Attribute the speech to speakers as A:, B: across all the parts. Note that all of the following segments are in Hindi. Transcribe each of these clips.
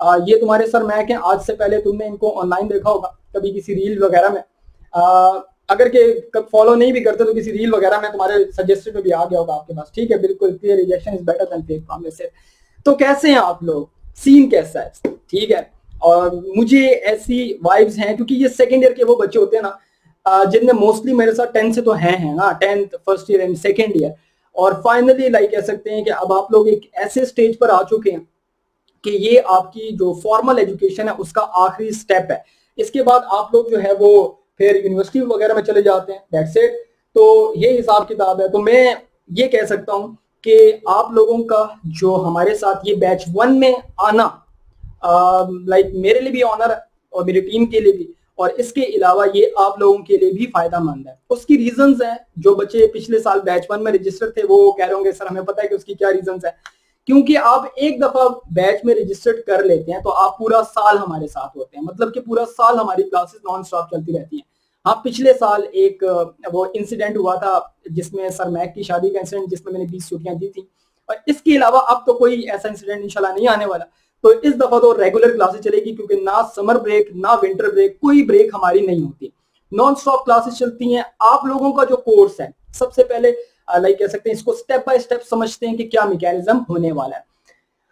A: ये तुम्हारे सर मैक हैं, आज से पहले तुमने इनको ऑनलाइन देखा होगा कभी किसी रील वगैरह में। अगर के फॉलो नहीं भी करते तो किसी रील वगैरह में तुम्हारे सजेस्टेड में भी आ गया होगा आपके पास। ठीक है, बिल्कुल clear rejection is better than fake promise. तो कैसे हैं आप लोग, सीन कैसा है? ठीक है, और मुझे ऐसी वाइब्स हैं क्योंकि ये सेकेंड ईयर के वो बच्चे होते हैं ना जिनमें मोस्टली मेरे साथ 10 से तो हैं ना, 10th first year and second year, और फाइनली लाइक कह सकते हैं कि अब आप लोग एक ऐसे स्टेज पर आ चुके हैं कि ये आपकी जो फॉर्मल एजुकेशन है उसका आखिरी स्टेप है। इसके बाद आप लोग जो है वो फिर यूनिवर्सिटी वगैरह में चले जाते हैं, दैट्स इट। तो ये हिसाब किताब है। तो मैं ये कह सकता हूँ कि आप लोगों का जो हमारे साथ ये बैच 1 में आना लाइक मेरे लिए भी ऑनर है और मेरी टीम के लिए भी, और इसके अलावा ये आप लोगों के लिए भी फायदामंद है। उसकी रीजंस हैं, जो बच्चे पिछले साल बैच 1 में रजिस्टर थे वो कह रहे होंगे सर हमें पता है कि उसकी क्या रीजंस है। क्योंकि आप एक दफा बैच में रजिस्टर्ड कर लेते हैं तो आप पूरा साल हमारे साथ होते हैं, मतलब कि पूरा साल हमारी क्लासेस नॉन स्टॉप चलती रहती हैं। हाँ, पिछले साल एक वो इंसिडेंट हुआ था जिसमें सर मैक की शादी का इंसिडेंट, जिसमें मैंने 20 छुट्टियां दी थी, और इसके अलावा अब तो कोई ऐसा इंसिडेंट इंशाल्लाह नहीं आने वाला। तो इस दफा तो रेगुलर क्लासेस चलेगी, क्योंकि ना समर ब्रेक ना विंटर ब्रेक, कोई ब्रेक हमारी नहीं होती, नॉन स्टॉप क्लासेस चलती हैं। आप लोगों का जो कोर्स है, सबसे पहले लाइक कह सकते हैं इसको स्टेप बाय स्टेप समझते हैं कि क्या मैकेनिज्म होने वाला है।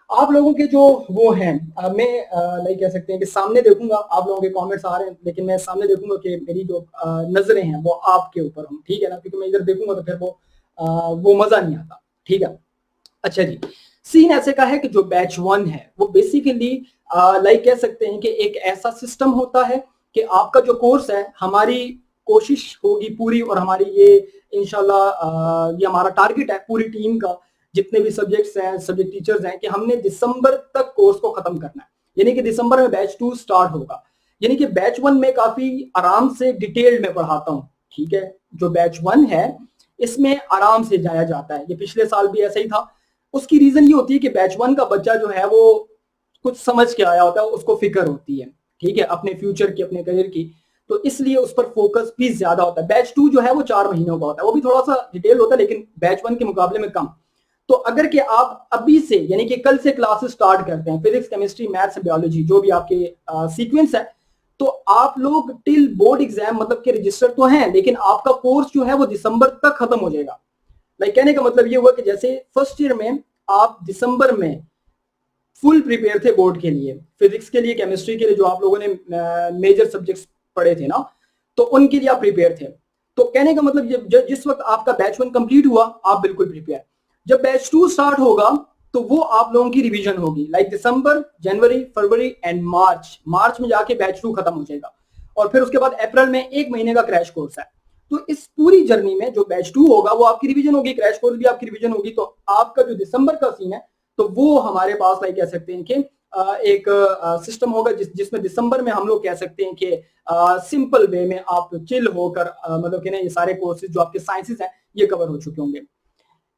A: आप लोगों के जो वो हैं, मैं लाइक कह सकते हैं कि सामने देखूंगा, आप लोगों के कमेंट्स आ रहे हैं लेकिन मैं सामने देखूंगा कि मेरी जो नजरें हैं वो आपके ऊपर हों, ठीक है ना, क्योंकि मैं इधर देखूंगा तो फिर वो मजा नहीं आता। ठीक है, अच्छा जी। सीन ऐसे का है कि जो बैच 1 है वो बेसिकली लाइक कह सकते हैं कि एक ऐसा सिस्टम होता है कि आपका जो कोर्स है, हमारी कोशिश होगी पूरी, और हमारी ये इंशाल्लाह ये हमारा टारगेट है पूरी टीम का, जितने भी सब्जेक्ट्स हैं, सब्जेक्ट टीचर्स हैं, कि हमने दिसंबर तक कोर्स को खत्म करना है। यानी कि दिसंबर में बैच 2 स्टार्ट होगा। यानी कि बैच 1 में काफी आराम से डिटेल्ड में पढ़ाता हूँ। ठीक है, जो बैच 1 है इसमें आराम से जाया जाता है, ये पिछले साल भी ऐसा ही था। उसकी रीजन ये होती है कि बैच 1 का बच्चा जो है वो कुछ समझ के आया होता है, उसको फिक्र होती है, ठीक है, अपने फ्यूचर की, अपने करियर की, तो इसलिए उस पर फोकस भी ज्यादा होता है। बैच 2 जो है वो 4 महीनों का होता है, वो भी थोड़ा सा डिटेल होता है लेकिन बैच 1 के मुकाबले में कम। तो अगर कि आप अभी से यानी कि कल से क्लासेस स्टार्ट करते हैं, फिजिक्स केमिस्ट्री मैथ्स बायोलॉजी जो भी आपके सीक्वेंस है, तो आप लोग टिल बोर्ड एग्जाम मतलब के रजिस्टर तो हैं, लेकिन आपका कोर्स जो है वो दिसंबर तक खत्म हो जाएगा। लाइक कहने का मतलब ये हुआ कि जैसे फर्स्ट ईयर में आप दिसंबर में फुल प्रिपेयर थे बोर्ड के लिए, फिजिक्स के लिए, केमिस्ट्री के लिए, जो आप लोगों ने मेजर सब्जेक्ट्स पढ़े थे ना, तो उनके लिए आप प्रिपेयर थे। तो कहने का मतलब जिस वक्त आपका बैच 1 कंप्लीट हुआ आप बिल्कुल प्रिपेयर। जब बैच 2 स्टार्ट होगा तो वो आप लोगों की रिवीजन होगी, like December, January, February and मार्च में जाके बैच 2 खत्म हो जाएगा, और फिर उसके बाद अप्रैल में 1 महीने का क्रैश कोर्स है। तो इस पूरी जर्नी में जो बैच 2 होगा वो आपकी रिवीजन होगी, क्रैश कोर्स भी आपकी रिवीजन होगी। तो आपका जो दिसंबर का सीन है तो वो हमारे पास लाइक कह सकते हैं कि एक सिस्टम होगा जिसमें दिसंबर में हम लोग कह सकते हैं कि सिंपल वे में आप चिल होकर मतलब कि ना ये सारे कोर्सेज जो आपके साइंसेस हैं ये कवर हो चुके होंगे।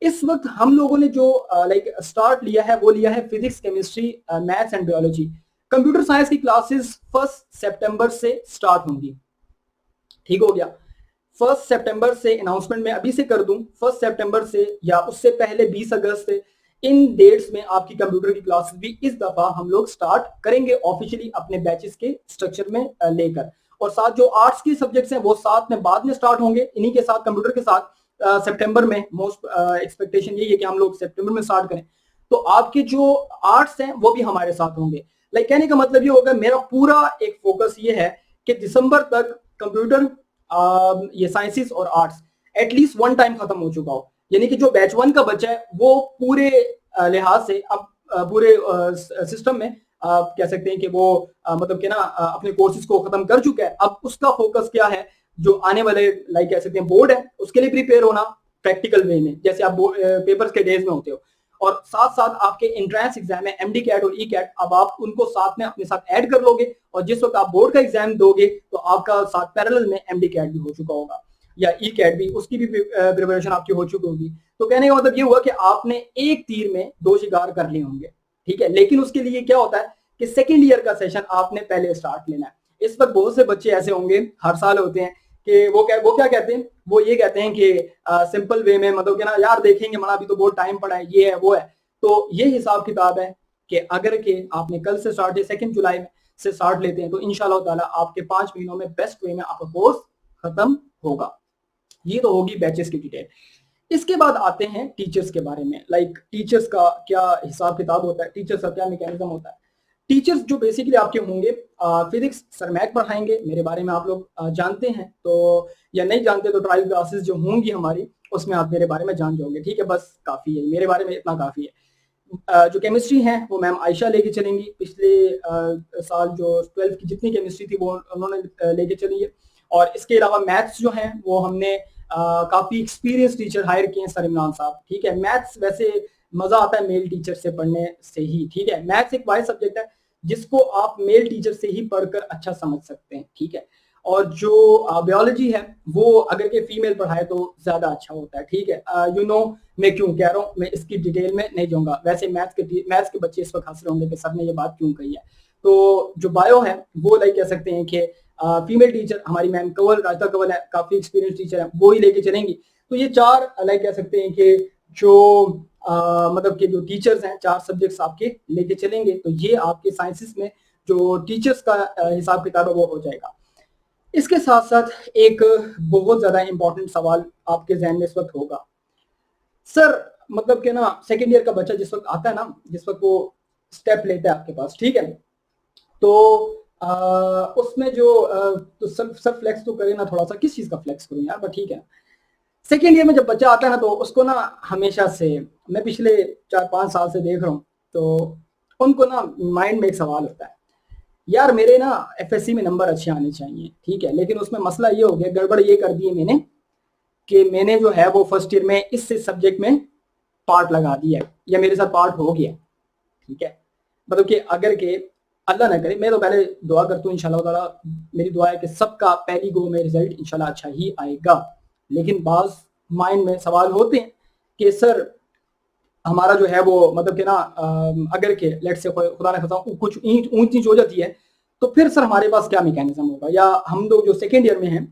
A: इस वक्त हम लोगों ने जो लाइक स्टार्ट लिया है वो लिया है physics, chemistry, maths and biology. Computer science की क्लासेस 1 सितंबर से स्टार्ट होंगी। ठीक हो गया, 1 सितंबर से अनाउंसमेंट मैं अभी से कर दूं, 1 सितंबर से या उससे पहले 20 अगस्त से, इन डेट्स में आपकी कंप्यूटर की क्लासेस भी इस दफा हम लोग स्टार्ट करेंगे ऑफिशियली अपने बैचेस के स्ट्रक्चर में लेकर। और साथ जो आर्ट्स के सब्जेक्ट्स हैं वो साथ में बाद में स्टार्ट होंगे, इन्हीं के साथ कंप्यूटर के साथ सितंबर में। मोस्ट एक्सपेक्टेशन यही है कि हम लोग सितंबर में स्टार्ट करें, तो आपके जो आर्ट्स हैं वो भी हमारे साथ होंगे। लाइक कहने का मतलब ये होगा मेरा पूरा एक फोकस ये है कि दिसंबर तक कंप्यूटर, ये साइंसेस और आर्ट्स एटलीस्ट 1 टाइम खत्म हो चुका हो। यानी कि जो बैच 1 का बच्चा है वो पूरे लिहाज से अब पूरे सिस्टम में कह सकते हैं कि वो मतलब कि ना अपने कोर्सेज को खत्म कर चुका है। अब उसका फोकस क्या है, जो आने वाले लाइक कह सकते हैं बोर्ड है उसके लिए प्रिपेयर होना प्रैक्टिकल वे में, जैसे आप पेपर्स के डेज में होते हो, और साथ साथ आपके एंट्रेंस एग्जाम है एमडी कैट और ई कैट, अब आप उनको साथ में अपने साथ ऐड कर लोगे, और जिस वक्त आप बोर्ड का एग्जाम दोगे तो आपका साथ पैरेलल में एमडी कैट भी हो चुका होगा, या ई कैट भी, उसकी भी प्रिपरेशन आपकी हो चुकी होगी। तो कहने का मतलब ये हुआ कि आपने एक तीर में 2 शिकार कर लिए होंगे। ठीक है, लेकिन उसके लिए क्या होता है कि सेकेंड ईयर का सेशन आपने पहले स्टार्ट लेना है। इस वक्त बहुत से बच्चे ऐसे होंगे, हर साल होते हैं, कि वो क्या कहते हैं, वो ये कहते हैं कि सिंपल वे में मतलब कि ना यार देखेंगे मना, अभी तो बहुत टाइम पड़ा है, ये है वो है। तो ये हिसाब किताब है कि अगर के आपने कल से स्टार्ट 2 जुलाई में से स्टार्ट लेते हैं तो इंशाल्लाह ताला आपके 5 महीनों में बेस्ट वे में आपका कोर्स खत्म होगा। ये तो होगी बैचेस की डिटेल। इसके बाद आते हैं टीचर्स के बारे में। लाइक टीचर्स का क्या हिसाब किताब होता है, टीचर्स का क्या मैकेनिज्म होता है। टीचर्स जो बेसिकली आपके होंगे, फिजिक्स सर मैक पढ़ाएंगे, मेरे बारे में आप लोग जानते हैं, तो या नहीं जानते तो ट्रायल क्लासेस जो होंगी हमारी उसमें आप मेरे बारे में जान जाओगे, ठीक है। बस काफ़ी है, मेरे बारे में इतना काफ़ी है। जो केमिस्ट्री है वो मैम आयशा लेके चलेंगी। पिछले साल जो 12th की जितनी केमिस्ट्री थी वो उन्होंने लेके चली है। और इसके अलावा मैथ्स जो है वो हमने काफ़ी एक्सपीरियंस टीचर हायर किए हैं, सर इमरान साहब, ठीक है। मैथ्स वैसे मज़ा आता है मेल टीचर से पढ़ने से ही, ठीक है। मैथ्स एक वाइड सब्जेक्ट है जिसको आप मेल टीचर से ही पढ़कर अच्छा समझ सकते हैं, ठीक है। और जो बायोलॉजी है वो अगर के फीमेल पढ़ाए तो ज़्यादा अच्छा होता है, ठीक है। मैं क्यों कह रहा हूँ, मैं इसकी डिटेल में नहीं जाऊँगा। वैसे मैथ्स के बच्चे इस वक्त हंस रहे होंगे कि सर ने ये बात क्यों कही है। तो जो बायो है वो लाइक कह सकते हैं कि फीमेल टीचर हमारी मैम कंवल, राजता कंवल है, काफ़ी एक्सपीरियंस टीचर है, वो ही लेके चलेंगी। तो ये 4 लाइक कह सकते हैं कि जो मतलब कि जो टीचर्स हैं 4 सब्जेक्ट्स आपके लेके चलेंगे। तो ये आपके साइंसेस में जो टीचर्स का हिसाब किताब है वो हो जाएगा। इसके साथ साथ एक बहुत ज़्यादा इंपॉर्टेंट सवाल आपके जहन में इस वक्त होगा, सर मतलब कि ना सेकेंड ईयर का बच्चा जिस वक्त आता है ना, जिस वक्त वो स्टेप लेता है आपके पास, ठीक है, तो उसमें जो तो सर फ्लेक्स तो करे ना थोड़ा सा, किस चीज़ का फ्लेक्स करूँ यार, बट ठीक है। सेकेंड ईयर में जब बच्चा आता है ना तो उसको ना हमेशा से, मैं पिछले 4-5 साल से देख रहा हूँ, तो उनको ना माइंड में एक सवाल होता है, यार मेरे ना एफएससी में नंबर अच्छे आने चाहिए, ठीक है, लेकिन उसमें मसला ये हो गया, गड़बड़ ये कर दी है मैंने कि मैंने जो है वो फर्स्ट ईयर में इस सब्जेक्ट में पार्ट लगा दिया है या मेरे साथ पार्ट हो गया, ठीक है। मतलब कि अगर के अल्लाह ना करे, मैं तो पहले दुआ करता हूँ इंशाल्लाह ताला, मेरी दुआ है कि सबका पहली गो में रिजल्ट इंशाल्लाह अच्छा ही आएगा। लेकिन बाज माइंड में सवाल होते हैं कि सर हमारा जो है वो मतलब कि ना अगर के लेट से खुदा ना खासा कुछ ऊंच नीच हो जाती है तो फिर सर हमारे पास क्या मैकेनिज्म होगा, या हम लोग जो सेकेंड ईयर में हैं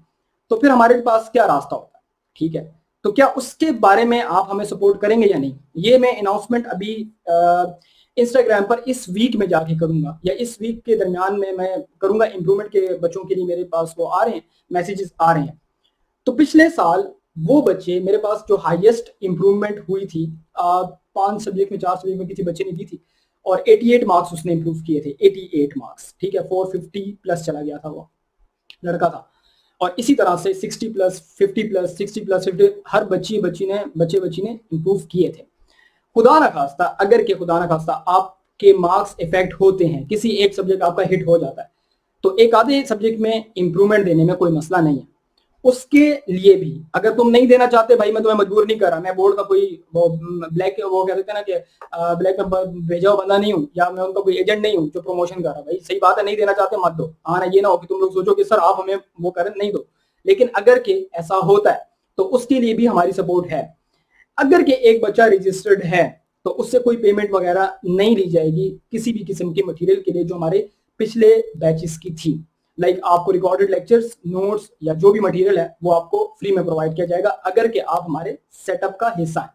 A: तो फिर हमारे पास क्या रास्ता होगा, ठीक है। तो क्या उसके बारे में आप हमें सपोर्ट करेंगे या नहीं, ये मैं अनाउंसमेंट अभी इंस्टाग्राम पर इस वीक में जाके करूंगा, या इस वीक के दरमियान में मैं करूंगा। इंप्रूवमेंट के बच्चों के लिए मेरे पास वो आ रहे हैं, मैसेजेस आ रहे हैं। तो पिछले साल वो बच्चे मेरे पास जो हाईएस्ट इंप्रूवमेंट हुई थी 5 सब्जेक्ट में 4 सब्जेक्ट में किसी बच्चे ने दी थी, और 88 मार्क्स उसने इंप्रूव किए थे, 88 मार्क्स, ठीक है। 450 प्लस चला गया था वो लड़का था। और इसी तरह से 60 प्लस 50 प्लस 60 प्लस 50 हर बच्ची ने इंप्रूव किए थे। खुदा ना खास्ता अगर के खुदा ना खास्ता आपके मार्क्स इफेक्ट होते हैं, किसी एक सब्जेक्ट आपका हिट हो जाता है, तो एक आधे सब्जेक्ट में इंप्रूवमेंट देने में कोई मसला नहीं है। उसके लिए भी अगर तुम नहीं देना चाहते भाई, मैं तुम्हें मजबूर नहीं कर रहा, मैं बोर्ड का कोई वो ब्लैक वो कह सकते हैं ना कि ब्लैक में भेजा हुआ बंदा नहीं हूँ, या मैं उनका कोई एजेंट नहीं हूँ जो प्रमोशन कर रहा। भाई सही बात है, नहीं देना चाहते मत दो। हाँ ना, ये ना हो कि तुम लोग सोचो कि सर आप हमें वो करें, नहीं दो। लेकिन अगर के ऐसा होता है तो उसके लिए भी हमारी सपोर्ट है। अगर के एक बच्चा रजिस्टर्ड है तो उससे कोई पेमेंट वगैरह नहीं ली जाएगी किसी भी किस्म के मटेरियल के लिए जो हमारे पिछले बैचेस की थी। लाइक आपको रिकॉर्डेड लेक्चर्स, नोट्स या जो भी मटेरियल है वो आपको फ्री में प्रोवाइड किया जाएगा अगर के आप हमारे सेटअप का हिस्सा है।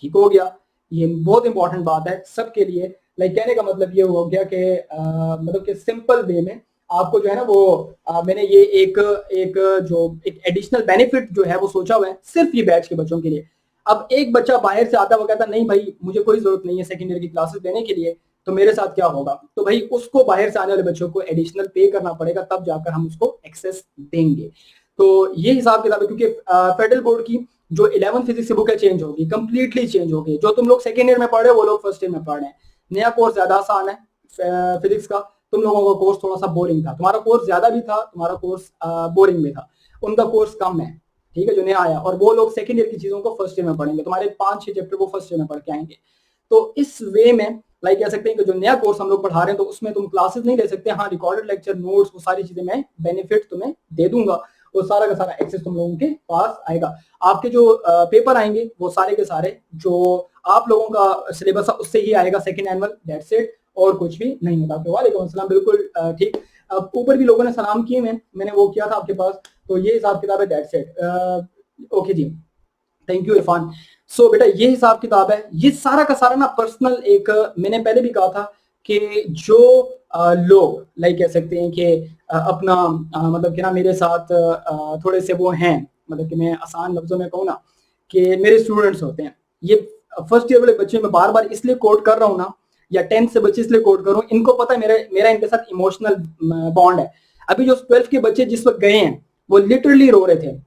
A: ठीक हो गया, ये बहुत इंपॉर्टेंट बात है सबके लिए। लाइक कहने का मतलब ये हो गया कि मतलब कि सिंपल वे में आपको जो है ना वो मैंने ये एक एडिशनल बेनिफिट जो है वो सोचा हुआ है सिर्फ ये बैच के बच्चों के लिए। अब एक बच्चा बाहर से आता हुआ कहता नहीं भाई मुझे कोई जरूरत नहीं है सेकेंड ईयर की क्लासेस देने के लिए, तो मेरे साथ क्या होगा, तो भाई उसको बाहर से आने वाले बच्चों को एडिशनल पे करना पड़ेगा, तब जाकर हम उसको एक्सेस देंगे। तो ये हिसाब किताब है, क्योंकि फेडरल बोर्ड की जो 11 फिजिक्स की बुक है चेंज होगी, कंप्लीटली चेंज होगी। जो तुम लोग सेकेंड ईयर में पढ़ रहे हो वो लोग फर्स्ट ईयर में पढ़ रहे हैं। नया कोर्स ज्यादा आसान है फिजिक्स का, तुम लोगों का कोर्स थोड़ा सा बोरिंग था, तुम्हारा कोर्स ज्यादा भी था, तुम्हारा कोर्स बोरिंग भी था, उनका कोर्स कम है, ठीक है, जो नया आया। और वो लोग सेकेंड ईयर की चीजों को फर्स्ट ईयर में पढ़ेंगे, तुम्हारे 5-6 चैप्टर वो फर्स्ट ईयर में पढ़ के आएंगे। तो इस वे में लाइक कह सकते हैं कि जो नया कोर्स हम लोग पढ़ा रहे हैं तो उसमें तुम क्लासेस नहीं ले सकते, हाँ रिकॉर्डेड लेक्चर, नोट्स, वो सारी चीजें मैं बेनिफिट तुम्हें दे दूंगा, वो सारा का सारा एक्सेस तुम लोगों के पास आएगा। आपके जो पेपर आएंगे वो सारे के सारे जो आप लोगों का सिलेबस है उससे ही आएगा, सेकेंड एनुअल, दैट्स इट, और कुछ भी नहीं होता। तो वालेकुम अस्सलाम, बिल्कुल ठीक। ऊपर भी लोगों ने सलाम किए, मैंने वो किया था आपके पास, तो ये हिसाब किताब है, दैट्स इट। ओके जी, थैंक यू इरफान। सो बेटा ये हिसाब किताब है। ये सारा का सारा ना पर्सनल, एक मैंने पहले भी कहा था कि जो लोग लाइक कह सकते हैं कि अपना मतलब कि ना मेरे साथ थोड़े से वो हैं, मतलब कि मैं आसान लफ्जों में कहूँ ना कि मेरे स्टूडेंट्स होते हैं। ये फर्स्ट ईयर वाले बच्चे मैं बार बार इसलिए कोट कर रहा हूँ ना, या 10th से बच्चे इसलिए कोट कर रहा हूँ, इनको पता है मेरा इनके साथ इमोशनल बॉन्ड है। अभी जो 12th के बच्चे जिस वक्त गए हैं वो लिटरली रो रहे थे,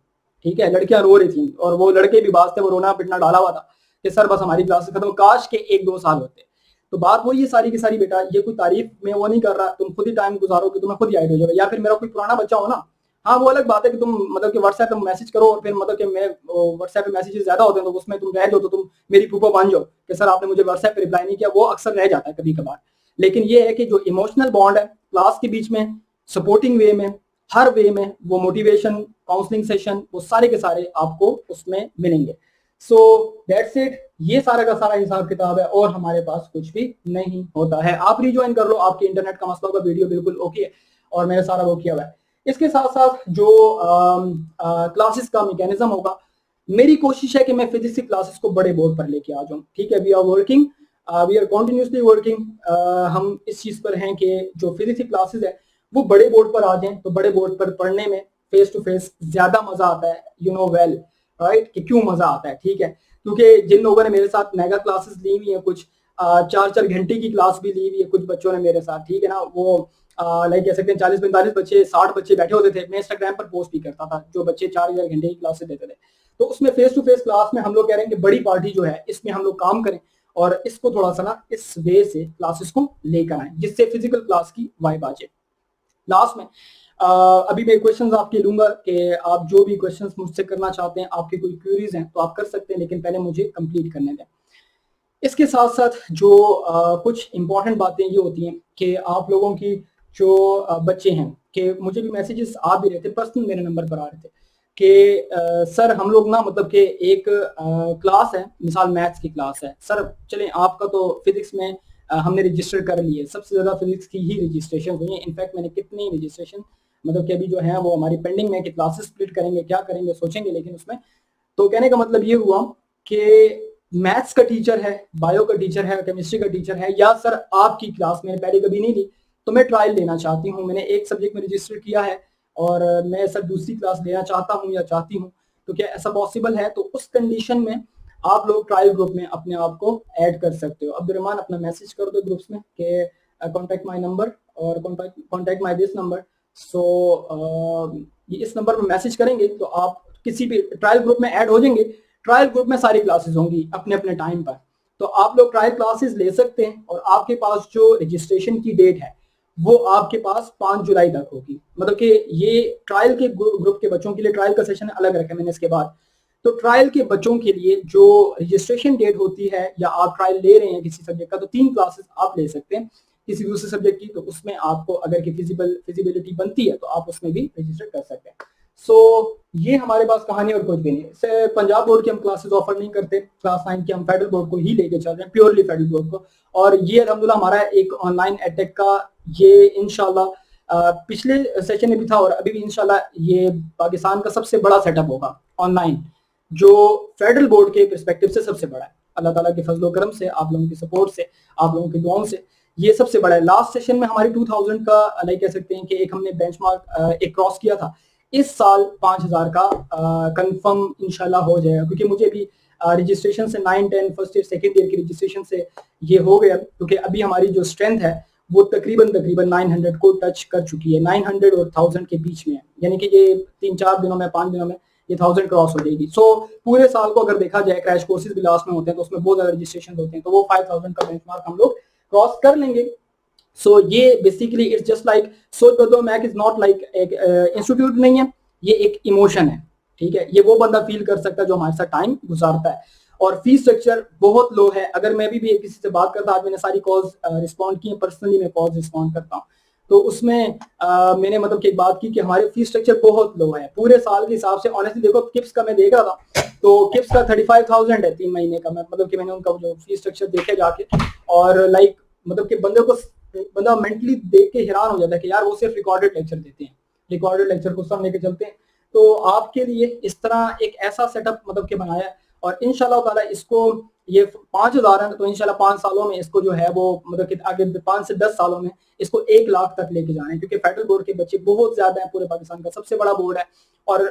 A: ठीक है, लड़कियां रो रही थी और वो लड़के भी बात थे, वो रोना पिटना डाला हुआ था कि सर बस हमारी क्लास खत्म, काश के 1-2 साल होते। तो बात वो ये सारी की सारी बेटा, ये कोई तारीफ में वो नहीं कर रहा, तुम खुद ही टाइम गुजारोगे तुम्हें खुद ही आइडिया हो जाएगा। या फिर मेरा कोई पुराना बच्चा हो ना, हाँ वो अलग बात है कि तुम मतलब कि व्हाट्सएप पे मैसेज करो और फिर मतलब कि मैं व्हाट्सएप पे मैसेजेस ज्यादा होते हैं तो उसमें तुम रह जाओ, तो तुम मेरी फूफा बन जाओ कि सर आपने मुझे व्हाट्सएप पे रिप्लाई नहीं किया, वो अक्सर रह जाता है कभी कभार। लेकिन ये है कि जो इमोशनल बॉन्ड है क्लास के बीच में, सपोर्टिंग वे में, हर वे में, वो मोटिवेशन, काउंसलिंग सेशन, वो सारे के सारे आपको उसमें मिलेंगे। सो दैट्स इट, ये सारा का सारा हिसाब किताब है और हमारे पास कुछ भी नहीं होता है। आप रिज्वाइन कर लो, आपके इंटरनेट का मसला होगा, वीडियो बिल्कुल ओके है और मैंने सारा वो किया हुआ है। इसके साथ साथ जो क्लासेस का मैकेनिज्म होगा, मेरी कोशिश है कि मैं फिजिक्स की क्लासेस को बड़े बोर्ड पर लेके आ जाऊं, ठीक है। We are working, we are continuously working, हम इस चीज पर हैं कि जो फिजिक्स की क्लासेस है वो बड़े बोर्ड पर आ जाएं, तो बड़े बोर्ड पर पढ़ने में फेस टू फेस ज्यादा मजा आता है, यू नो वेल राइट कि क्यों मजा आता है, ठीक है। क्योंकि जिन लोगों ने मेरे साथ मेगा क्लासेस ली हुई है, कुछ 4-4 घंटे की क्लास भी ली हुई है कुछ बच्चों ने मेरे साथ, ठीक है ना, वो लाइक कह सकते हैं 40-45 बच्चे, 60 बच्चे बैठे होते थे। मैं इंस्टाग्राम पर पोस्ट भी करता था जो बच्चे 4,000 घंटे की क्लासेस देते थे। तो उसमें फेस टू फेस क्लास में हम लोग कह रहे हैं कि बड़ी पार्टी जो है इसमें हम लोग काम करें और इसको थोड़ा सा ना इस वे से क्लासेस को लेकर आए जिससे फिजिकल क्लास की वाइब आ जाए। लास्ट में अभी मैं क्वेश्चंस आपके लूंगा कि आप जो भी क्वेश्चंस मुझसे करना चाहते हैं, आपकी कोई क्वेरीज हैं तो आप कर सकते हैं, लेकिन पहले मुझे कंप्लीट करने दें। इसके साथ साथ जो कुछ इंपॉर्टेंट बातें ये होती हैं कि आप लोगों की जो बच्चे हैं, कि मुझे भी मैसेजेस आ भी रहे थे, पर्सनल मेरे नंबर पर आ रहे थे कि सर हम लोग ना मतलब कि एक क्लास है, मिसाल मैथ्स की क्लास है सर, चलें आपका तो फिजिक्स में हमने रजिस्टर कर लिए, सबसे ज्यादा फिजिक्स की ही रजिस्ट्रेशन हुई है। इनफैक्ट मैंने कितनी रजिस्ट्रेशन मतलब कि अभी जो है वो हमारी पेंडिंग में, कि क्लासेस स्प्लिट करेंगे क्या करेंगे सोचेंगे, लेकिन उसमें तो कहने का मतलब ये हुआ कि मैथ्स का टीचर है, बायो का टीचर है, केमिस्ट्री का टीचर है, या सर आपकी क्लास मैंने पहले कभी नहीं ली तो मैं ट्रायल लेना चाहती हूँ, मैंने एक सब्जेक्ट में रजिस्टर किया है और मैं सर दूसरी क्लास लेना चाहता हूँ या चाहती हूँ, तो क्या ऐसा पॉसिबल है? तो उस कंडीशन में आप लोग ट्रायल ग्रुप में अपने आप को ऐड कर सकते हो। अब्दुलरहमान अपना मैसेज कर दो ग्रुप्स में कि कॉन्टैक्ट माई नंबर और कॉन्टैक्ट माई दिस नंबर। सो ये इस नंबर पर मैसेज करेंगे तो आप किसी भी ट्रायल ग्रुप में ऐड हो जाएंगे। ट्रायल ग्रुप में सारी क्लासेस होंगी अपने अपने टाइम पर, तो आप लोग ट्रायल क्लासेस ले सकते हैं और आपके पास जो रजिस्ट्रेशन की डेट है वो आपके पास 5 जुलाई तक होगी। मतलब कि ये ट्रायल के ग्रुप के बच्चों के लिए ट्रायल का सेशन अलग रखा मैंने इसके बाद। तो ट्रायल के बच्चों के लिए जो रजिस्ट्रेशन डेट होती है, या आप ट्रायल ले रहे हैं किसी सब्जेक्ट का, तो 3 क्लासेस आप ले सकते हैं किसी दूसरे सब्जेक्ट की, तो उसमें आपको अगर की फिजिबिलिटी बनती है तो आप उसमें भी रजिस्टर कर सकते हैं। सो ये हमारे पास कहानी और कुछ भी नहीं है। पंजाब बोर्ड की हम क्लासेस ऑफर नहीं करते, क्लास 9 की हम फेडरल बोर्ड को ही लेके चल रहे हैं, प्योरली फेडरल बोर्ड को। और ये अल्हम्दुलिल्लाह हमारा एक ऑनलाइन एडटेक का ये इंशाल्लाह पिछले सेशन में भी था और अभी भी इंशाल्लाह ये पाकिस्तान का सबसे बड़ा सेटअप होगा ऑनलाइन, जो फेडरल बोर्ड के परस्पेक्टिव से सबसे बड़ा है। अल्लाह ताला के फजलो करम से, आप लोगों की सपोर्ट से, आप लोगों की दुआओं से ये सबसे बड़ा है। लास्ट सेशन में हमारी 2000 का लाइक कह सकते हैं कि एक हमने बेंचमार्क एक क्रॉस किया था। इस साल 5000 का कंफर्म इंशाल्लाह हो जाएगा, क्योंकि मुझे भी रजिस्ट्रेशन से 9-10 फर्स्ट ईयर सेकेंड ईयर की रजिस्ट्रेशन से ये हो गया, क्योंकि अभी हमारी जो स्ट्रेंथ है वो तकरीबन 900 को टच कर चुकी है, 900 और 1000 के बीच में है, यानी कि ये 3-4 दिनों में 5 दिनों में ये 1000 क्रॉस हो जाएगी। सो पूरे साल को अगर देखा जाए, क्रैश कोर्सेज भी लास्ट में होते हैं तो उसमें बहुत ज्यादा रजिस्ट्रेशन होते हैं, तो वो 5000 का बेंचमार्क हम लोग क्रॉस कर लेंगे। सो ये बेसिकली इट्स जस्ट लाइक, सोच बदलो मैक इज नॉट लाइक एक इंस्टीट्यूट नहीं है, ये एक इमोशन है, ठीक है। ये वो बंदा फील कर सकता है जो हमारे साथ टाइम गुजारता है। और फीस स्ट्रक्चर बहुत लो है। अगर मैं भी किसी से बात करता, आज मैंने सारी कॉल्स रिस्पॉन्ड की है, पर्सनली मैं कॉल्स रिस्पॉन्ड करता हूँ, तो उसमें मैंने मतलब कि एक बात की कि हमारे फीस स्ट्रक्चर बहुत लो है पूरे साल के हिसाब से। ऑनेस्टली देखो, किप्स का मैं देख रहा था तो किप्स का 35,000 है 3 महीने का। मैं मतलब कि मैंने उनका जो फीस स्ट्रक्चर देखे जाके, और लाइक मतलब कि बंदा मेंटली देख के हैरान हो जाता है कि यार वो सिर्फ रिकॉर्डेड लेक्चर देते हैं, रिकॉर्डेड लेक्चर को सब लेके चलते हैं। तो आपके लिए इस तरह एक ऐसा सेटअप मतलब कि बनाया है, और इंशाल्लाह ताला इसको ये 5,000 है तो इंशाल्लाह 5 सालों में इसको जो है वो मतलब कि आगे 5 से 10 सालों में इसको 1 लाख तक लेके जाना है, क्योंकि फेडरल बोर्ड के बच्चे बहुत ज्यादा हैं, पूरे पाकिस्तान का सबसे बड़ा बोर्ड है। और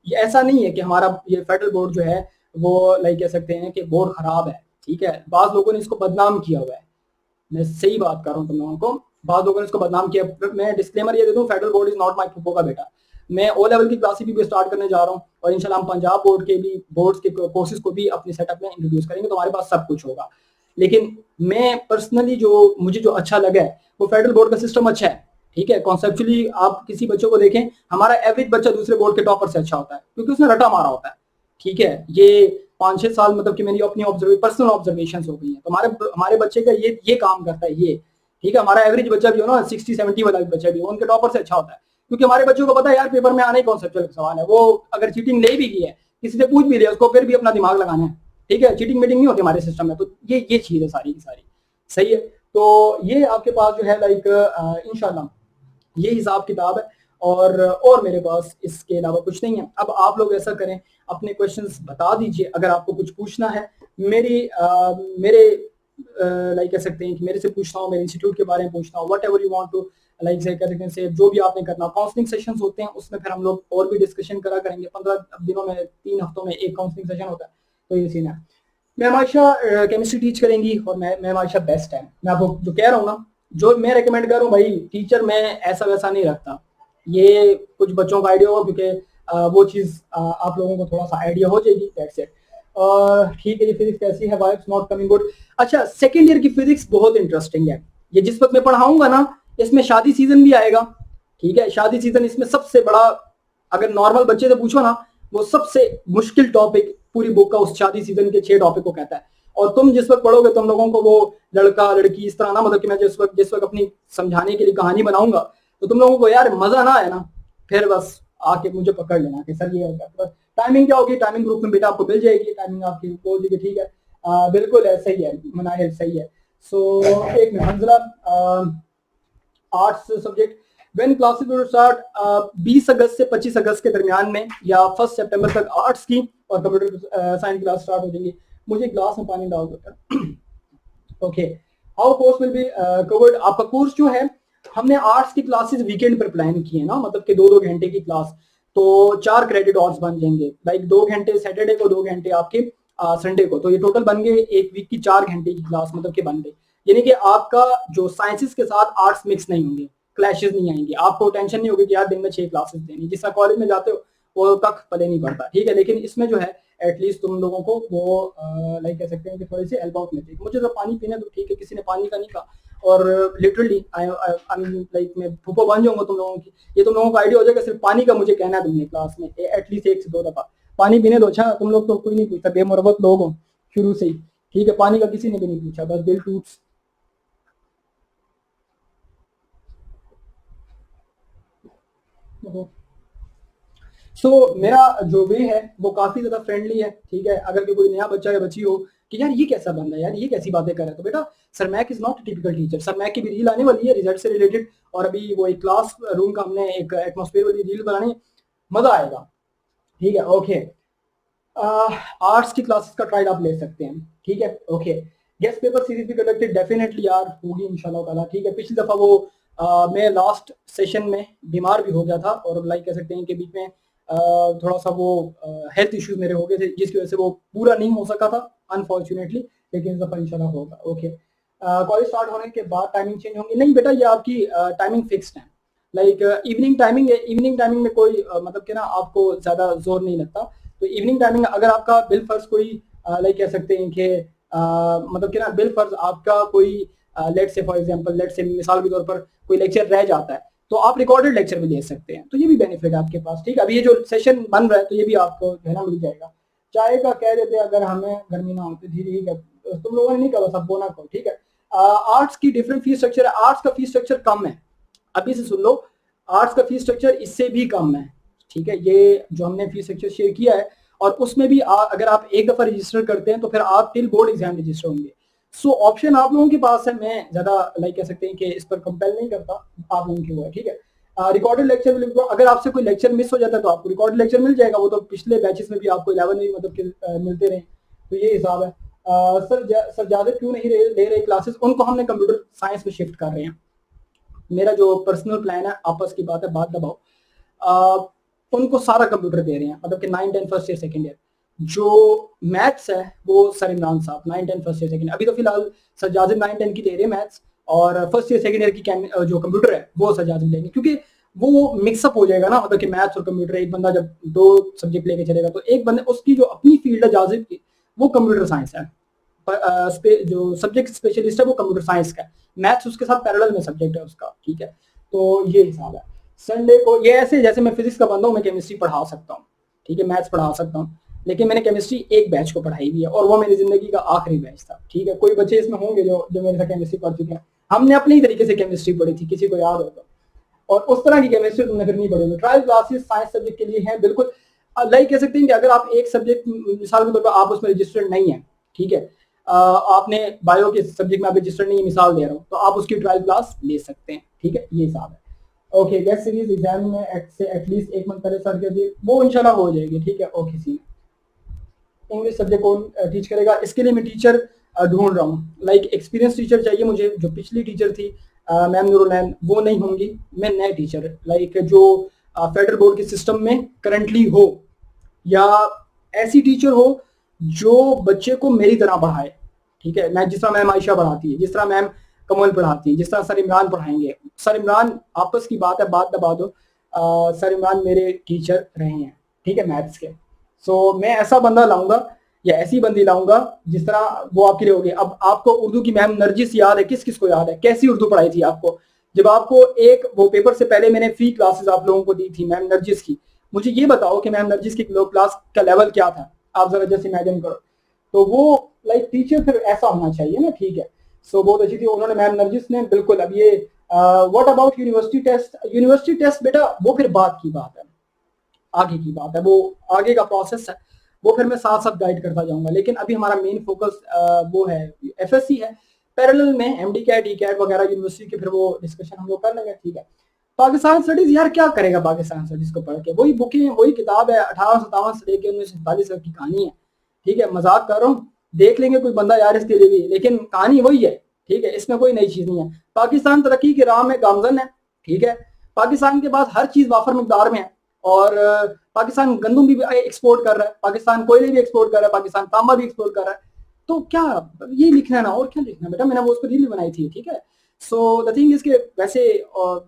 A: ये ऐसा नहीं है कि हमारा ये फेडरल बोर्ड जो है वो लाइक कह सकते हैं कि बोर्ड खराब है, ठीक है। बाज लोगों ने इसको बदनाम किया हुआ है, मैं सही बात कर रहा हूँ तुम लोगों को, बहुत लोगों ने इसको बदनाम किया। मैं डिस्क्लेमर ये दे दूं, federal board is not my फूफो का बेटा। मैं ओ लेवल की क्लासेस भी स्टार्ट करने जा रहा हूँ और इंशाल्लाह हम पंजाब बोर्ड के भी बोर्ड्स के कोर्सेज को भी अपने सेटअप में इंट्रोड्यूस करेंगे, तो हमारे पास सब कुछ होगा। लेकिन मैं पर्सनली जो मुझे जो अच्छा लगा है वो फेडरल बोर्ड का सिस्टम अच्छा है, ठीक है। कॉन्सेप्चुअली आप किसी बच्चों को देखें, हमारा एवरेज बच्चा दूसरे बोर्ड के टॉपर से अच्छा होता है क्योंकि उसने रटा मारा होता है, ठीक है। ये 5-6 साल मतलब कि मेरी अपनी पर्सनल ऑब्जर्वेशन हो गई है, तो हमारे बच्चे का ये काम करता है ये, ठीक है। हमारा एवरेज बच्चा भी हो ना 60-70 वाला बच्चा भी हो, उनके टॉपर से अच्छा होता है क्योंकि हमारे बच्चों को पता है यार पेपर में आने ही कॉन्सेप्चुअल सवाल है। वो अगर चीटिंग नहीं भी की है, किसी से पूछ भी लिया, उसको फिर भी अपना दिमाग लगाना है, ठीक है। चीटिंग मीटिंग नहीं होती हमारे सिस्टम में, तो ये चीज है सारी की सारी, सही है। तो ये आपके पास जो है लाइक इंशाल्लाह ये हिसाब किताब है, और मेरे पास इसके अलावा कुछ नहीं है। अब आप लोग ऐसा करें, अपने क्वेश्चंस बता दीजिए अगर आपको कुछ पूछना है। मेरे लाइक कह सकते हैं कि मेरे से पूछना हो, मेरे इंस्टीट्यूट के बारे में पूछना हो, whatever you want to like say कहते हैं, जो भी आपने करना। काउंसलिंग सेशंस होते हैं, उसमें फिर हम लोग और भी डिस्कशन करा करेंगे। 15 दिनों में 3 हफ्तों में एक काउंसलिंग सेशन होता है, तो ये सीन है। मैम आयशा केमिस्ट्री टीच करेंगी और मैम आयशा बेस्ट है। मैं आपको जो कह रहा हूँ ना, जो मैं रेकमेंड कर रहा हूँ भाई, टीचर मैं ऐसा वैसा नहीं रखता। ये कुछ बच्चों का आइडिया होगा क्योंकि वो चीज आप लोगों को थोड़ा सा आइडिया हो जाएगी, दैट्स इट। ठीक है जी, फिजिक्स कैसी है, वाइब्स नॉट कमिंग गुड। अच्छा, सेकंड ईयर की फिजिक्स बहुत इंटरेस्टिंग है। ये जिस वक्त मैं पढ़ाऊंगा ना, इसमें शादी सीजन भी आएगा, ठीक है। शादी सीजन इसमें सबसे बड़ा, अगर नॉर्मल बच्चे से पूछो ना, वो सबसे मुश्किल टॉपिक पूरी बुक का उस शादी सीजन के 6 टॉपिक को कहता है। और तुम जिस वक्त पढ़ोगे, तुम लोगों को वो लड़का लड़की इस तरह ना, मतलब कि मैं जिस वक्त अपनी समझाने के लिए कहानी बनाऊंगा, तो तुम लोगों को यार मजा ना आए ना, फिर बस आके मुझे पकड़ लेना कि सर ये होगा। बस टाइमिंग क्या होगी, टाइमिंग ग्रुप में बेटा आपको मिल जाएगी, टाइमिंग आपकी बोल दीजिए, ठीक है। बिल्कुल ऐसा ही है मनाहिल, सही है। सो एक minute Hanzala, arts subject when classes will start, 20 अगस्त से 25 अगस्त के दरमियान में या 1 सितंबर तक आर्ट्स की और कंप्यूटर साइंस क्लास स्टार्ट हो जाएंगी। मुझे ग्लास में पानी डाल दो। Okay, how course will be covered. आपका कोर्स जो है, हमने आर्ट्स की क्लासेस वीकेंड पर प्लान की है ना, मतलब कि 2-2 घंटे की क्लास, तो 4 क्रेडिट आवर्स बन जाएंगे। लाइक 2 घंटे सैटरडे को, 2 घंटे आपके संडे को, तो ये टोटल बन गए एक वीक की 4 घंटे की क्लास, मतलब कि बन गई। यानी कि आपका जो साइंसेस के साथ आर्ट्स मिक्स नहीं होंगे, क्लैशेस नहीं आएंगे, आपको टेंशन नहीं होगी कि यार दिन में 6 क्लासेस देनी, जिस तरह कॉलेज में जाते हो वो कख पले नहीं पड़ता, ठीक है। लेकिन इसमें जो है एटलीस्ट तुम लोगों को वो लाइक कह सकते हैं कि थोड़ी सी हेल्प आउट मिलती है। मुझे तो पानी पीने तो ठीक है, किसी ने पानी का नहीं कहा, और लिटरली आई लाइक मैं फूफो बन जाऊंगा तुम लोगों की। ये तुम लोगों को आइडिया हो जाएगा, सिर्फ पानी का मुझे कहना है तुमने क्लास में एटलीस्ट 1 से 2 दफा पानी पीने दो। अच्छा, तुम लोग तो कोई नहीं पूछता, बेमुरवत लोग हो शुरू से ही, ठीक है। पानी का किसी ने भी नहीं पूछा, बस दिल टूट्स। मेरा जो वे है वो काफी ज्यादा फ्रेंडली है, ठीक है। अगर कोई नया बच्चा या बच्ची हो कि यार ये कैसा बंदा है, यार ये कैसी बातें कर रहा है, तो बेटा sir Mac is not typical teacher. Sir Mac की भी रील आने वाली है रिजल्ट से रिलेटेड, और अभी वो एक क्लास रूम का हमने एक एटमॉस्फेयर वाली रील बनानी, मजा आएगा, ठीक है। ओके, आर्ट्स की क्लासेस का ट्रायल आप ले सकते हैं, ठीक है। ओके, गेस्ट पेपर सीरीज भी कंडक्टेड डेफिनेटली यार होगी इंशाल्लाह ताला, ठीक है। पिछली दफा वो मैं लास्ट सेशन में बीमार भी हो गया था, और लाइक कह सकते हैं कि बीच में थोड़ा सा वो हेल्थ इश्यूज मेरे हो गए थे, जिसकी वजह से वो पूरा नहीं हो सका था अनफॉर्चुनेटली, लेकिन इस दफा इंशाल्लाह होगा। ओके, कॉलेज स्टार्ट होने के बाद टाइमिंग चेंज होंगी? नहीं बेटा, ये आपकी टाइमिंग फिक्स्ड है। लाइक इवनिंग टाइमिंग है, इवनिंग टाइमिंग में कोई मतलब कि ना आपको ज्यादा जोर नहीं लगता। तो इवनिंग टाइमिंग अगर आपका बिल फर्ज कोई लाइक कह सकते हैं कि मतलब कि ना बिल फर्ज आपका कोई लेट से फॉर एग्जांपल, लेट से मिसाल के तौर पर कोई लेक्चर रह जाता है, तो आप रिकॉर्डेड लेक्चर भी ले सकते हैं, तो ये भी बेनिफिट है आपके पास, ठीक है। अभी ये जो सेशन बन रहा है तो ये भी आपको जो है ना मिल जाएगा। चाय का कह देते अगर हमें गर्मी ना होती थी, ठीक है। तुम लोगों ने नहीं कहा, सब बोना कहो, ठीक है। आर्ट्स की डिफरेंट फीस स्ट्रक्चर है, आर्ट्स का फीस स्ट्रक्चर कम है, अभी से सुन लो, आर्ट्स का फीस स्ट्रक्चर इससे भी कम है, ठीक है। ये जो हमने फीस स्ट्रक्चर शेयर किया है, और उसमें भी अगर आप एक दफा रजिस्टर करते हैं तो फिर आप टिल बोर्ड एग्जाम रजिस्टर होंगे। सो ऑप्शन आप लोगों के पास है, मैं ज्यादा लाइक कह सकते हैं कि इस पर कंपेल नहीं करता, आप लोगों की वो है, ठीक है। रिकॉर्डेड लेक्चर, अगर आपसे कोई लेक्चर मिस हो जाता है तो आपको रिकॉर्डेड लेक्चर मिल जाएगा, वो तो पिछले बैचेस में भी आपको 11 में मतलब कि मिलते रहे, तो ये हिसाब है। सर ज़्यादा क्यों नहीं ले रहे क्लासेस, उनको हमने कंप्यूटर साइंस में शिफ्ट कर रहे हैं। मेरा जो पर्सनल प्लान है, आपस की बात है, बात दबाओ, उनको सारा कंप्यूटर दे रहे हैं, मतलब कि 9, 10 फर्स्ट ईयर सेकेंड ईयर। जो मैथ्स है वो सर इमरान साहब 9, 10 फर्स्ट ईयर सेकेंड, अभी तो फिलहाल सर जाजिम 9, 10 की दे रहे हैं मैथ्स, और फर्स्ट ईयर सेकेंड ईयर की जो कंप्यूटर है वो सर जाजिम लेंगे, क्योंकि वो मिक्सअप हो जाएगा ना, मतलब कि मैथ्स और कंप्यूटर, एक बंदा जब 2 सब्जेक्ट लेके चलेगा तो एक बंदे उसकी जो अपनी फील्ड है जाजिम की वो कंप्यूटर साइंस है, जो सब्जेक्ट स्पेशलिस्ट है वो कंप्यूटर साइंस का है, मैथ्स उसके साथ पैरेलल में सब्जेक्ट है उसका, ठीक है। तो ये हिसाब है। संडे को ये ऐसे, जैसे मैं फिजिक्स का बंदा हूँ, मैं केमिस्ट्री पढ़ा सकता हूँ, ठीक है, मैथ्स पढ़ा सकता हूँ, लेकिन मैंने केमिस्ट्री एक बैच को पढ़ाई भी है और वो मेरी जिंदगी का आखिरी बैच था, ठीक है। कोई बच्चे इसमें होंगे जो मेरे साथ केमिस्ट्री पढ़ चुके हैं, हमने अपनी तरीके से केमिस्ट्री पढ़ी थी, किसी को याद हो तो, और उस तरह की केमिस्ट्री तुमने फिर नहीं पढ़ी। ट्रायल क्लासेस साइंस सब्जेक्ट के लिए हैं, बिल्कुल लाइक कह सकते हैं कि अगर आप एक सब्जेक्ट, मिसाल के तौर पर आप उसमें रजिस्टर्ड नहीं है, ठीक है, आपने बायो के सब्जेक्ट में आप रजिस्टर्ड नहीं, मिसाल दे रहा हूँ, तो आप उसकी ट्रायल क्लास ले सकते हैं, ठीक है, ये हिसाब है। ओके, गेस्ट सीरीज एग्जाम में से एटलीस्ट 1 मंथ पहले स्टार्ट कर दिए, वो इंशाल्लाह हो जाएगी, ठीक है। ओके सी, इंग्लिश सब्जेक्ट कौन टीच करेगा, इसके लिए मैं टीचर ढूंढ रहा हूँ, लाइक एक्सपीरियंस टीचर चाहिए मुझे। जो पिछली टीचर थी मैम नूरुलैन, वो नहीं होंगी, मैं नए टीचर लाइक जो फेडरल बोर्ड के सिस्टम में करंटली हो, या ऐसी टीचर हो जो बच्चे को मेरी तरह पढ़ाए, ठीक है, मैं जिस तरह मैम आयशा पढ़ाती है, जिस तरह मैम कमल पढ़ाती है, जिस तरह सर इमरान पढ़ाएंगे। सर इमरान, आपस की बात है, बात दबा दो, सर इमरान मेरे टीचर रहे हैं, ठीक है, मैथ्स के। सो मैं ऐसा बंदा लाऊंगा या ऐसी बंदी लाऊंगा जिस तरह वो आपके लिए होगी। अब आपको उर्दू की मैम नरजिस याद है, किस किस को याद है, कैसी उर्दू पढ़ाई थी आपको, जब आपको एक वो पेपर से पहले मैंने फ्री क्लासेस आप लोगों को दी थी मैम नरजिस की। मुझे ये बताओ कि मैम नरजिस की क्लास का लेवल क्या था, आप जरा जैसे इमेजिन करो। तो वो लाइक टीचर फिर ऐसा होना चाहिए ना, ठीक है। सो बहुत अच्छी थी उन्होंने, मैम नरजिस ने, बिल्कुल। अब ये what about university test, university test बेटा वो फिर बात की बात है, आगे की बात है, वो आगे का प्रोसेस है, वो फिर मैं साथ साथ गाइड करता जाऊंगा। लेकिन अभी हमारा मेन फोकस वो है एफएससी है, पैरेलल में एमडी कैट, ई कैट वगैरह यूनिवर्सिटी के फिर वो डिस्कशन हम लोग कर लेंगे, ठीक है। पाकिस्तान स्टडीज यार क्या करेगा पाकिस्तान स्टडीज को पढ़ के, वही बुकें वही किताब है, 1857 से लेकर 1947 तक की कहानी है, ठीक है। मजाक कर रहा हूँ, देख लेंगे कोई बंदा यार इसके लिए भी, लेकिन कहानी वही है, ठीक है, इसमें कोई नई चीज नहीं है। पाकिस्तान तरक्की की राह में गामजन है, ठीक है। पाकिस्तान के पास हर चीज वाफर मिकदार में है, और पाकिस्तान गंदम भी एक्सपोर्ट कर रहा है, पाकिस्तान कोयले भी एक्सपोर्ट कर रहा है, पाकिस्तान तांबा भी एक्सपोर्ट कर रहा है। तो क्या ये लिखना है ना, और क्या लिखना है बेटा, मैंने वो उसको रील बनाई थी, ठीक है। सो द थिंग इज के वैसे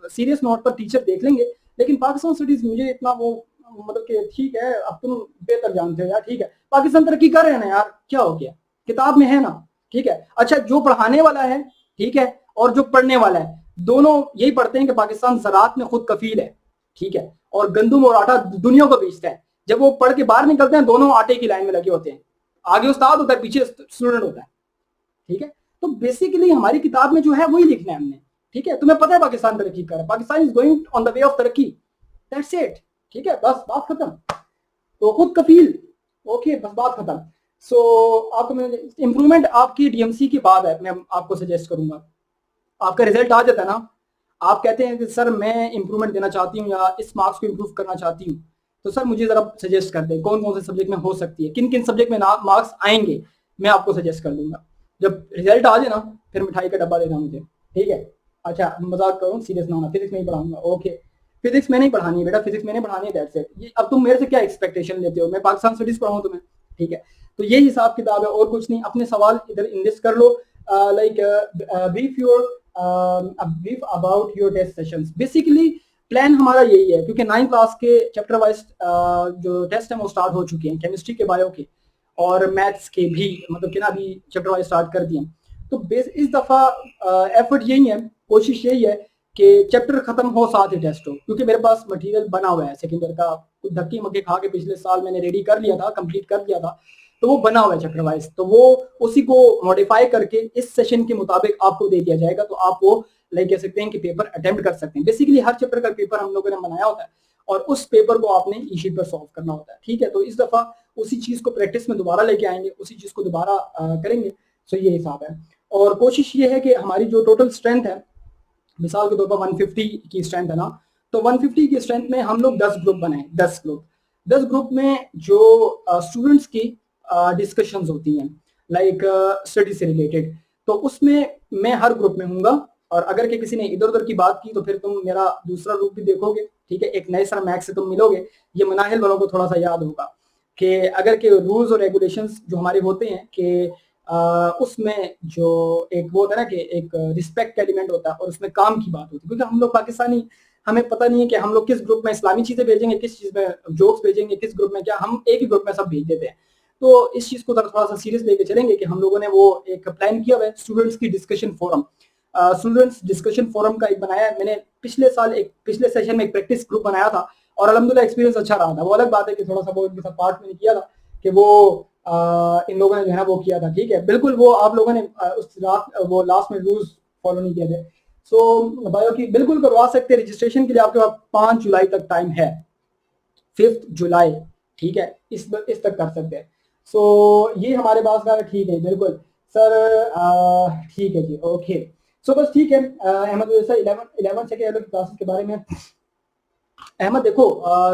A: सीरियस नोट पर टीचर देख लेंगे, लेकिन पाकिस्तान स्टडीज मुझे इतना वो, मतलब कि ठीक है, अब तुम बेहतर जानते हो यार, ठीक है, पाकिस्तान तरक्की कर रहे हैं ना यार, क्या हो गया, किताब में है ना, ठीक है। अच्छा, जो पढ़ाने वाला है, ठीक है, और जो पढ़ने वाला है, दोनों यही पढ़ते हैं कि पाकिस्तान ज़राअत में खुद कफील है, ठीक है, और गंदम और आटा दुनिया को बेचता है। जब वो पढ़ के बाहर निकलते हैं, दोनों आटे की लाइन में लगे होते हैं, आगे उस्ताद होता है, पीछे स्टूडेंट होता है, ठीक है। तो बेसिकली हमारी किताब में जो है वही लिखना है हमने, ठीक है। तुम्हें पता है पाकिस्तान तरक्की कर रहा है, Pakistan is going on the way of तरक्की, दैट्स इट, ठीक है, बस बात खत्म। तो खुद कफील, ओके, बस बात खत्म। सो आपको मैं इंप्रूवमेंट आपकी डीएमसी के बाद है, मैं आपको सजेस्ट करूंगा। आपका रिजल्ट आ जाता है ना, आप कहते हैं कि सर मैं इंप्रूवमेंट देना चाहती हूँ या इस मार्क्स को इंप्रूव करना चाहती हूँ, तो सर मुझे जरा सजेस्ट कर दें कौन कौन से सब्जेक्ट में हो सकती है, किन किन सब्जेक्ट में मार्क्स आएंगे, मैं आपको सजेस्ट कर दूंगा। जब रिजल्ट आ जाए ना, फिर मिठाई का डब्बा देना मुझे, ठीक है। अच्छा, मजाक करूँ, सीरियस ना होना, फिजिक्स में ही पढ़ाऊंगा, ओके। फिजिक्स में नहीं पढ़ानी है बेटा, फिजिक्स में नहीं पढ़ानी है, दैट्स इट। ये अब तुम मेरे से क्या एक्सपेक्टेशन लेते हो, मैं पाकिस्तान स्टडीज पढ़ाऊँ तुम्हें, ठीक है। तो ये हिसाब किताब है, और कुछ नहीं। अपने सवाल इधर इन्वेस्ट कर लो, like brief about your test sessions. Basically plan हमारा यही है, क्योंकि 9th क्लास के चैप्टर वाइज जो टेस्ट है वो स्टार्ट हो चुके हैं, केमिस्ट्री के, बायो के और मैथ्स के भी, मतलब कि ना अभी चैप्टर वाइज स्टार्ट कर दिए। तो बेस इस दफा एफर्ट यही है, कोशिश यही है कि चैप्टर खत्म हो साथ ही टेस्ट हो, क्योंकि मेरे पास मटेरियल बना हुआ है सेकेंड ईयर का, कुछ धक्के मक्के खा के पिछले साल मैंने रेडी कर लिया था, कंप्लीट कर लिया था, तो वो बना हुआ है चैप्टर वाइज, तो वो उसी को मॉडिफाई करके इस सेशन के मुताबिक आपको दे दिया जाएगा, तो आप वो लाइक कह सकते हैं कि पेपर अटेम्प्ट कर सकते हैं। बेसिकली हर चैप्टर का पेपर हम लोगों ने बनाया होता है, और उस पेपर को आपने ई शीट पर सॉल्व करना होता है, ठीक है। तो इस दफा उसी चीज को प्रैक्टिस में दोबारा लेके आएंगे, उसी चीज को दोबारा करेंगे। सो ये हिसाब है, और कोशिश ये है कि हमारी जो टोटल स्ट्रेंथ है, मिसाल के तौर पर 150 की स्ट्रेंथ है ना, तो 150 की स्ट्रेंथ में हम लोग 10 ग्रुप बनाए, 10 ग्रुप में जो स्टूडेंट्स की डिस्कशंस होती हैं लाइक स्टडी से रिलेटेड, तो उसमें मैं हर ग्रुप में हूँगा। और अगर कि किसी ने इधर उधर की बात की तो फिर तुम मेरा दूसरा ग्रुप भी देखोगे, ठीक है। एक नए सर मैक्स से तुम मिलोगे, ये मनाहिल वालों को थोड़ा सा याद होगा कि अगर के रूल्स और रेगुलेशंस जो हमारे होते हैं कि उसमें जो एक वो होता है ना कि एक रिस्पेक्ट एलिमेंट होता है और उसमें काम की बात होती है, क्योंकि हम लोग पाकिस्तानी, हमें पता नहीं है कि हम लोग किस ग्रुप में इस्लामी चीजें भेजेंगे, किस चीज में जोक्स भेजेंगे, किस ग्रुप में क्या, हम एक ही ग्रुप में सब भेज देते हैं। तो इस चीज को थोड़ा सा सीरियस लेके चलेंगे कि हम लोगों ने वो एक प्लान किया हुआ है स्टूडेंट्स की discussion forum. Students discussion forum का एक बनाया है मैंने पिछले सेशन में एक प्रैक्टिस ग्रुप बनाया था और अल्हम्दुलिल्लाह एक्सपीरियंस अच्छा रहा था। वो अलग बात है कि थोड़ा सा वो इनके साथ पार्ट मैंने किया था कि वो इन लोगों ने जो है ना वो किया था, ठीक है। बिल्कुल वो आप लोगों ने उस रात वो लास्ट में रूल्स फॉलो नहीं किए थे। सो बायो की बिल्कुल करवा सकते हैं, रजिस्ट्रेशन के लिए आपके पास 5 जुलाई तक टाइम है, 5 जुलाई, ठीक है, इस तक कर सकते हैं। सो ये हमारे पास का ठीक है, बिल्कुल सर, ठीक है जी, ओके। सो बस ठीक है अहमद, जैसा 11 सेकेंड एनुअल क्लासेस के बारे में अहमद देखो,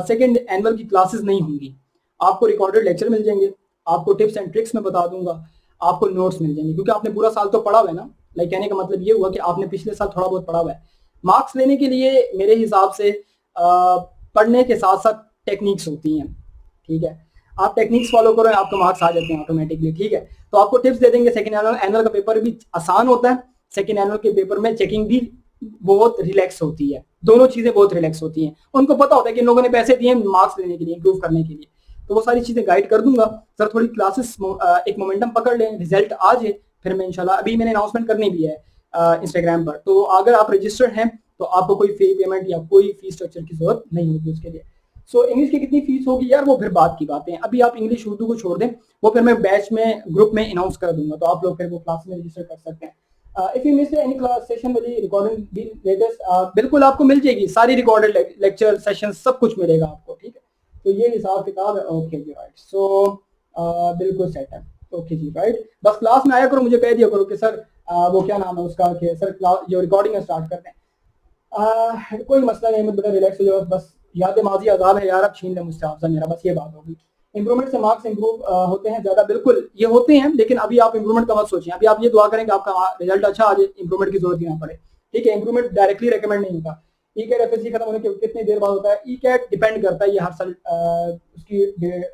A: सेकेंड एनुअल की क्लासेस नहीं होंगी, आपको रिकॉर्डेड लेक्चर मिल जाएंगे, आपको टिप्स एंड ट्रिक्स में बता दूंगा, आपको नोट्स मिल जाएंगे, क्योंकि आपने पूरा साल तो पढ़ा हुआ है ना। लाइक कहने का मतलब ये हुआ कि आपने पिछले साल थोड़ा बहुत पढ़ा हुआ है। मार्क्स लेने के लिए मेरे हिसाब से पढ़ने के साथ साथ टेक्निक्स होती हैं, ठीक है। आप टेक्निक्स फॉलो करो, आपको मार्क्स आ जाते हैं ऑटोमेटिकली, ठीक है। तो आपको टिप्स दे देंगे। सेकंड एनुअल का पेपर भी आसान होता है, सेकंड एनुअल के पेपर में चेकिंग भी बहुत रिलैक्स होती है, दोनों चीजें बहुत रिलैक्स होती हैं। उनको पता होता है कि इन लोगों ने पैसे दिए मार्क्स लेने के लिए, इंप्रूव करने के लिए, तो वो सारी चीजें गाइड कर दूंगा। सर थोड़ी क्लासेस एक मोमेंटम पकड़ लें, रिजल्ट आ जाए, फिर मैं इंशाल्लाह, अभी मैंने अनाउंसमेंट करनी भी है इंस्टाग्राम पर, तो अगर आप रजिस्टर्ड हैं तो आपको कोई फी पेमेंट या कोई फी स्ट्रक्चर की जरूरत नहीं होगी उसके लिए। सो इंग्लिश की कितनी फीस होगी यार, वो फिर बात की बातें हैं, अभी आप इंग्लिश उर्दू को छोड़ दें, वो फिर मैं बैच में ग्रुप में अनाउंस कर दूंगा, तो आप लोग फिर वो क्लास में रजिस्टर कर सकते हैं। If you miss any class session वाली रिकॉर्डिंग दी लेटेस्ट, बिल्कुल आपको मिल जाएगी, सारी रिकॉर्डेड लेक्चर सेशन सब कुछ मिलेगा आपको, ठीक है। तो ये हिसाब किताब है, ओके जी, राइट। सो बिल्कुल सेट है, ओके जी, राइट। बस क्लास में आया करो, मुझे कह दिया करो कि सर वो क्या नाम है उसका, कि सर क्लास जो रिकॉर्डिंग है स्टार्ट करते हैं। कोई मसला नहीं, बेटा रिलैक्स हो जाओ, बस याद माजी आजाद है यार, अब छीन ले मुझसे आपसे मेरा, बस ये बात होगी। इंप्रूवमेंट से मार्क्स इंप्रूव होते हैं ज्यादा, बिल्कुल ये होते हैं, लेकिन अभी आप इंप्रूवमेंट का मत सोचें, अभी आप ये दुआ करें कि आपका रिजल्ट अच्छा आ जाए, इंप्रूवमेंट की जरूरत ही ना पड़े, ठीक है। इंप्रूवमेंट डायरेक्टली रेकमेंड नहीं होता। ई कैट एफएससी खत्म होने के कितनी देर बाद होता है, ई कैट डिपेंड करता है, ये हर साल उसकी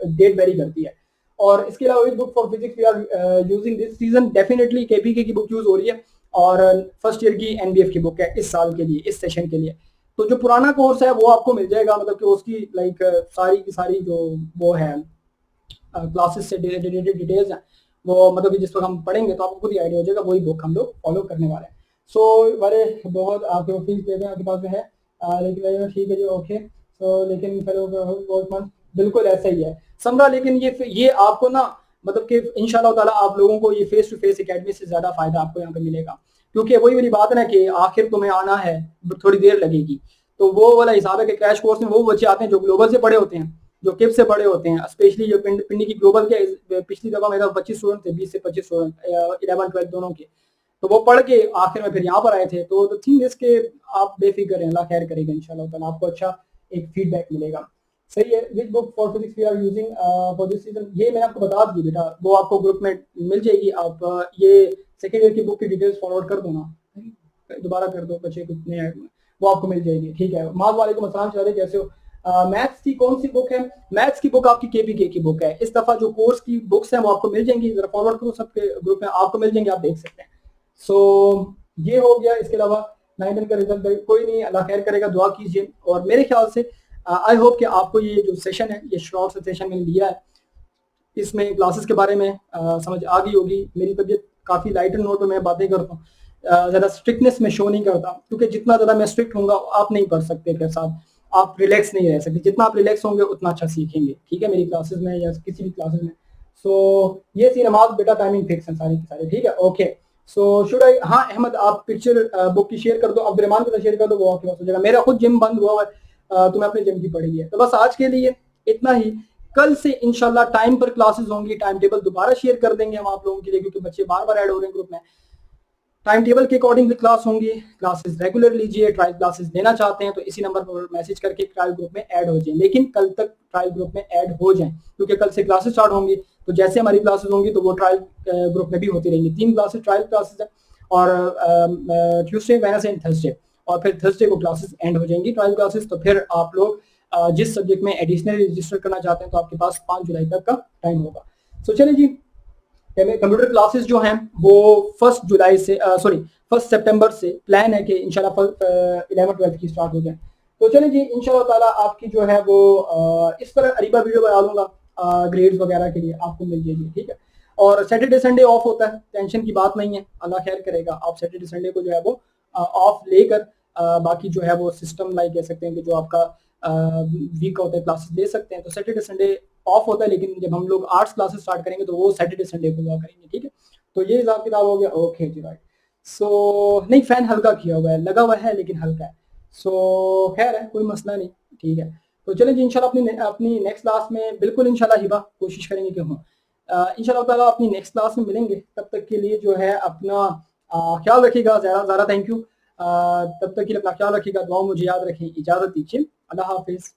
A: डेट वेरी करती है। और इसके अलावा book for physics we are using this season, definitely KPK की बुक यूज हो रही है और फर्स्ट ईयर की एनबीएफ की बुक है इस साल के लिए, इस सेशन के लिए। तो जो पुराना कोर्स है वो आपको मिल जाएगा, मतलब कि उसकी लाइक सारी की सारी जो वो है क्लासेस से रिलेटेड डिटेल्स हैं, वो मतलब कि जिस वक्त हम पढ़ेंगे तो आपको खुद ही आइडिया हो जाएगा, वही बुक हम लोग फॉलो करने वाले हैं। सो बड़े बहुत आपके फीस दे दें, आपके पास में है, लेकिन ठीक है जी, ओके। सो लेकिन फिर बिल्कुल ऐसा ही है समरा, लेकिन ये आपको ना मतलब कि इंशाल्लाह ताला आप लोगों को ये फेस टू फेस एकेडमी से ज्यादा फायदा आपको यहाँ पे मिलेगा, क्योंकि वही वाली बात है ना कि आखिर तुम्हें आना है, थोड़ी देर लगेगी, तो वो वाला हिसाब है कि क्रैश कोर्स में वो बच्चे आते हैं जो ग्लोबल से पढ़े होते हैं, जो किप से पढ़े होते हैं, स्पेशली जो पिंडी की ग्लोबल के पिछली दफा मेरा 25 स्टूडेंट थे, 20 से 25 स्टूडेंट, 11-12 दोनों के, तो वो पढ़ के आखिर में फिर यहाँ पर आए थे। तो द थिंग इज के आप बेफिक्र हैं, अल्लाह खैर करेगा इंशाल्लाह ताला, आपको अच्छा एक फीडबैक मिलेगा। सही है। Which book for physics we are using for this season, ये मैंने आपको बता दी बेटा, वो आपको ग्रुप में मिल जाएगी। आप ये सेकेंड ईयर की बुक की डिटेल्स फॉरवर्ड कर दो ना, दोबारा कर दो, बच्चे कितने वो आपको मिल जाएगी, ठीक है। माज वालेकुम अस्सलाम, चले कैसे हो। मैथ्स की कौन सी बुक है, मैथ्स की बुक आपकी केपीके की बुक है, इस दफा जो कोर्स की बुक्स हैं वो आपको मिल जाएंगी, जरा फॉरवर्ड करो सबके ग्रुप में, आपको मिल जाएंगे, आप देख सकते हैं। सो ये हो गया। इसके अलावा 9 का रिजल्ट कोई नहीं, अल्लाह खैर करेगा, दुआ कीजिए। और मेरे ख्याल से आई होप कि आपको ये जो सेशन है, ये शॉर्ट सा सेशन मैंने लिया है, इसमें क्लासेस के बारे में समझ आ गई होगी। मेरी तबीयत काफ़ी लाइटर नोट में मैं बातें करता हूँ, ज़्यादा स्ट्रिक्टनेस में शो नहीं करता, क्योंकि जितना ज़्यादा मैं स्ट्रिक्ट होऊंगा आप नहीं पढ़ सकते के साथ, आप रिलैक्स नहीं रह सकते, जितना आप रिलैक्स होंगे उतना अच्छा सीखेंगे, ठीक है, मेरी क्लासेस में या किसी भी क्लासेस में। सो ये सी नमाज बेटा टाइमिंग फिक्स है सारी की सारी, ठीक है, ओके। सो शुड आई, हाँ अहमद आप पिक्चर बुक की शेयर कर दो, अब्दुर्रहमान को शेयर कर दो, वो आपके पास हो जाएगा। मेरा खुद जिम बंद हुआ है, तो मैं अपने जिम की पढ़ी है। तो बस आज के लिए इतना ही, कल से इंशाल्लाह टाइम पर क्लासेस होंगी, टाइम टेबल दोबारा शेयर कर देंगे हम आप लोगों के लिए, क्योंकि बच्चे बार बार ऐड हो रहे हैं ग्रुप में। टाइम टेबल के अकॉर्डिंग क्लास होंगी, क्लासेस रेगुलर लीजिए, ट्रायल क्लासेस लेना चाहते हैं तो इसी नंबर पर मैसेज करके ट्रायल ग्रुप में ऐड हो जाएं, लेकिन कल तक ट्रायल ग्रुप में ऐड हो जाएं क्योंकि कल से क्लासेस स्टार्ट होंगी, तो जैसे हमारी क्लासेस होंगी तो वो ट्रायल ग्रुप में भी होती रहेंगी। 3 क्लासेस ट्रायल क्लासेस है और ट्यूसडे, वेडनेसडे एंड थर्सडे, और फिर थर्सडे को क्लासेस एंड हो जाएंगी ट्रायल क्लासेस। तो फिर आप लोग जिस सब्जेक्ट में एडिशनल रजिस्टर करना चाहते हैं तो आपके पास 5 जुलाई तक का टाइम होगा। सो चलिए जी, कंप्यूटर क्लासेस जो हैं वो 1 सितंबर से प्लान है कि इंशाल्लाह 11th-12th की स्टार्ट हो जाए। तो चलिए जी, इंशाल्लाह ताला आपकी जो है वो इस पर अरीबा वीडियो बना लूंगा ग्रेड्स वगैरह के लिए, आपको मिल जाएगी, ठीक है। और सैटरडे संडे ऑफ होता है, टेंशन की बात नहीं है, अल्लाह खैर करेगा। आप सैटरडे संडे को जो है वो ऑफ लेकर बाकी जो है वो सिस्टम लाइक कह सकते हैं कि जो आपका वीक होता है क्लासेस दे सकते हैं। तो सैटरडे संडे ऑफ होता है, लेकिन जब हम लोग आर्ट्स क्लासेस स्टार्ट करेंगे तो वो सैटरडे संडे को हुआ करेंगे, ठीक है। तो ये हिसाब किताब हो गया। ओके जी, राइट। सो नहीं, फैन हल्का किया हुआ है, लगा हुआ है लेकिन हल्का है। सो खैर है, कोई मसला नहीं, ठीक है। तो चलें जी, इंशाल्लाह अपनी नेक्स्ट क्लास में बिल्कुल इंशाल्लाह हिबा कोशिश करेंगे कि हूँ इंशाल्लाह ताला अपनी नेक्स्ट क्लास में मिलेंगे। तब तक के लिए जो है अपना ख्याल रखिएगा। ज़्यादा थैंक यू। तब तक के लिए अपना ख्याल रखिएगा, दुआ मुझे याद रखें, इजाज़त दीजिए, अल्लाह हाफिज़।